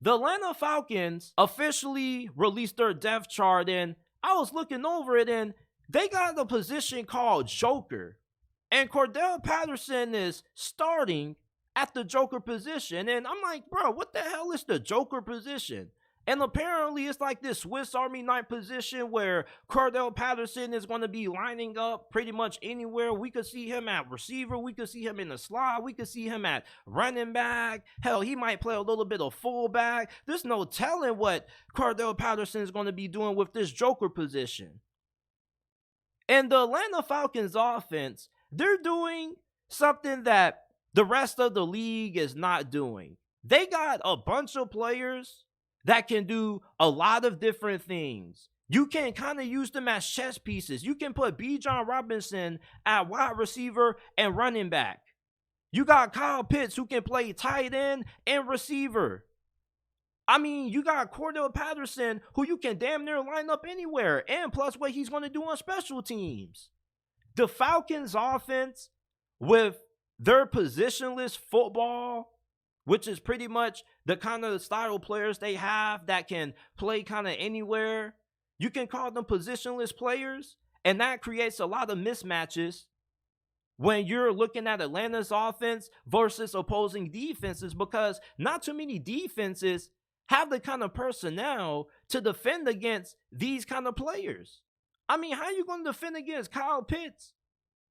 The Atlanta Falcons officially released their depth chart, and I was looking over it, and they got a position called Joker. And Cordell Patterson is starting at the Joker position. And I'm like, bro, what the hell is the Joker position? And apparently it's like this Swiss Army knife position where Cordell Patterson is going to be lining up pretty much anywhere. We could see him at receiver. We could see him in the slot. We could see him at running back. Hell, he might play a little bit of fullback. There's no telling what Cordell Patterson is going to be doing with this Joker position. And the Atlanta Falcons offense, they're doing something that the rest of the league is not doing. They got a bunch of players that can do a lot of different things. You can kind of use them as chess pieces. You can put Bijan Robinson at wide receiver and running back. You got Kyle Pitts who can play tight end and receiver. I mean, you got Cordell Patterson who you can damn near line up anywhere, and plus what he's going to do on special teams. The Falcons offense with their positionless football, which is pretty much the kind of style players they have that can play kind of anywhere. You can call them positionless players, and that creates a lot of mismatches when you're looking at Atlanta's offense versus opposing defenses, because not too many defenses have the kind of personnel to defend against these kind of players. I mean, how are you going to defend against Kyle Pitts?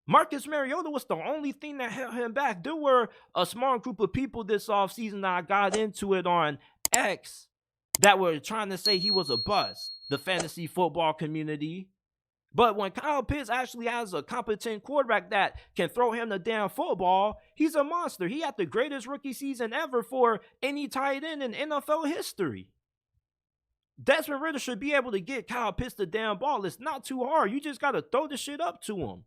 Marcus Mariota was the only thing that held him back. There were a small group of people this offseason that I got into it on X that were trying to say he was a bust, the fantasy football community. But when Kyle Pitts actually has a competent quarterback that can throw him the damn football, he's a monster. He had the greatest rookie season ever for any tight end in NFL history. Desmond Ridder should be able to get Kyle Pitts the damn ball. It's not too hard. You just got to throw the shit up to him.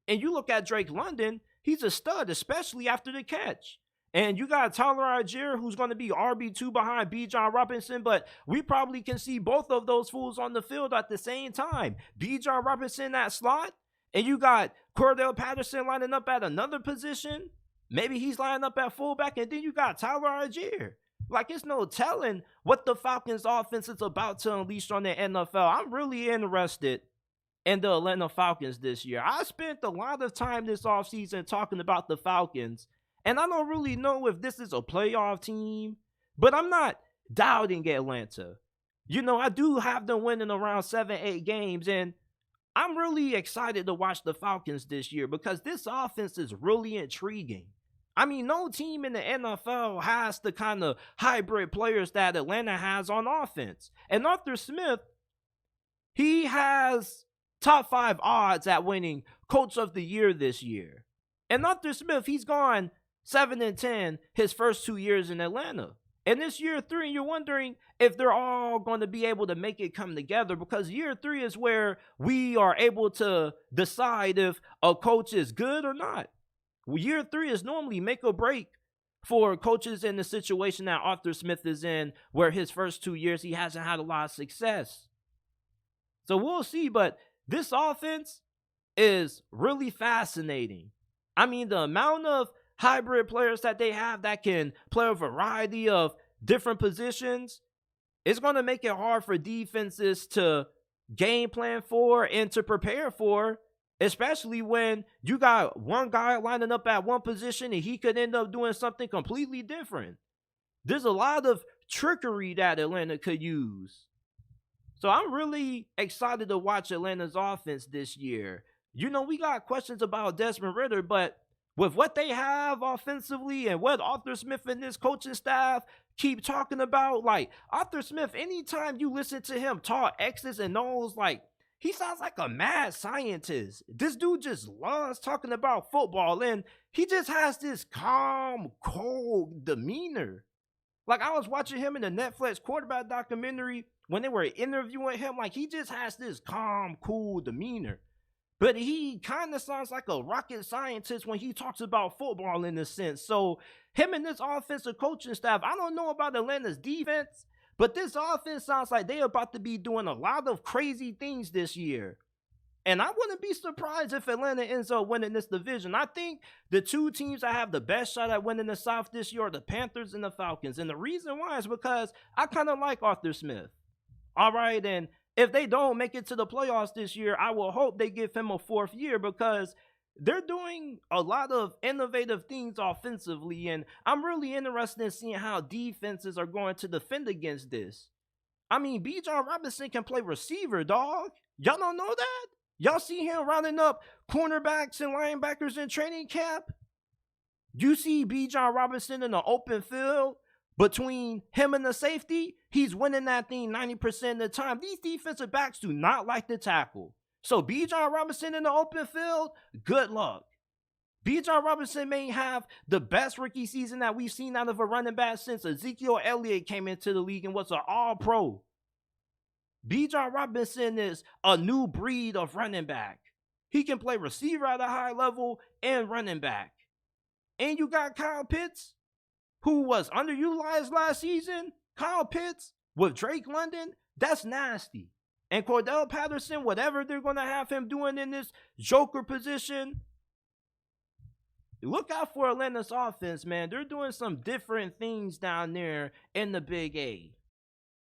And you look at Drake London, he's a stud, especially after the catch. And you got Tyler Algier, who's going to be RB2 behind Bijan Robinson, but we probably can see both of those fools on the field at the same time. Bijan Robinson at slot, and you got Cordell Patterson lining up at another position. Maybe he's lining up at fullback, and then you got Tyler Algier. Like, it's no telling what the Falcons offense is about to unleash on the NFL. I'm really interested in the Atlanta Falcons this year. I spent a lot of time this offseason talking about the Falcons, and I don't really know if this is a playoff team, but I'm not doubting Atlanta. You know, I do have them winning around 7-8 games, and I'm really excited to watch the Falcons this year because this offense is really intriguing. I mean, no team in the NFL has the kind of hybrid players that Atlanta has on offense. And Arthur Smith, he has top 5 odds at winning Coach of the Year this year. And Arthur Smith, he's gone 7-10 his first 2 years in Atlanta. And this year 3, you're wondering if they're all going to be able to make it come together, because year 3 is where we are able to decide if a coach is good or not. Year 3 is normally make or break for coaches in the situation that Arthur Smith is in, where his first 2 years he hasn't had a lot of success. So we'll see, but this offense is really fascinating. I mean, the amount of hybrid players that they have that can play a variety of different positions, it's going to make it hard for defenses to game plan for and to prepare for, especially when you got one guy lining up at one position and he could end up doing something completely different. There's a lot of trickery that Atlanta could use. So I'm really excited to watch Atlanta's offense this year. You know, we got questions about Desmond Ridder, but with what they have offensively and what Arthur Smith and this coaching staff keep talking about, like Arthur Smith, anytime you listen to him talk X's and O's, like he sounds like a mad scientist. This dude just loves talking about football, and he just has this calm, cold demeanor. Like, I was watching him in the Netflix quarterback documentary when they were interviewing him. Like, he just has this calm, cool demeanor. But he kind of sounds like a rocket scientist when he talks about football in a sense. So him and this offensive coaching staff, I don't know about Atlanta's defense, but this offense sounds like they're about to be doing a lot of crazy things this year. And I wouldn't be surprised if Atlanta ends up winning this division. I think the two teams that have the best shot at winning the South this year are the Panthers and the Falcons. And the reason why is because I kind of like Arthur Smith. All right. And if they don't make it to the playoffs this year, I will hope they give him a fourth year because they're doing a lot of innovative things offensively. And I'm really interested in seeing how defenses are going to defend against this. I mean, Bijan Robinson can play receiver, dog. Y'all don't know that? Y'all see him rounding up cornerbacks and linebackers in training camp? You see Bijan Robinson in the open field between him and the safety? He's winning that thing 90% of the time. These defensive backs do not like to tackle. So Bijan Robinson in the open field, good luck. Bijan Robinson may have the best rookie season that we've seen out of a running back since Ezekiel Elliott came into the league and was an all-pro. Bijan Robinson is a new breed of running back. He can play receiver at a high level and running back. And you got Kyle Pitts, who was underutilized last season. Kyle Pitts with Drake London, that's nasty. And Cordell Patterson, whatever they're going to have him doing in this joker position, look out for Atlanta's offense, man. They're doing some different things down there in the Big A.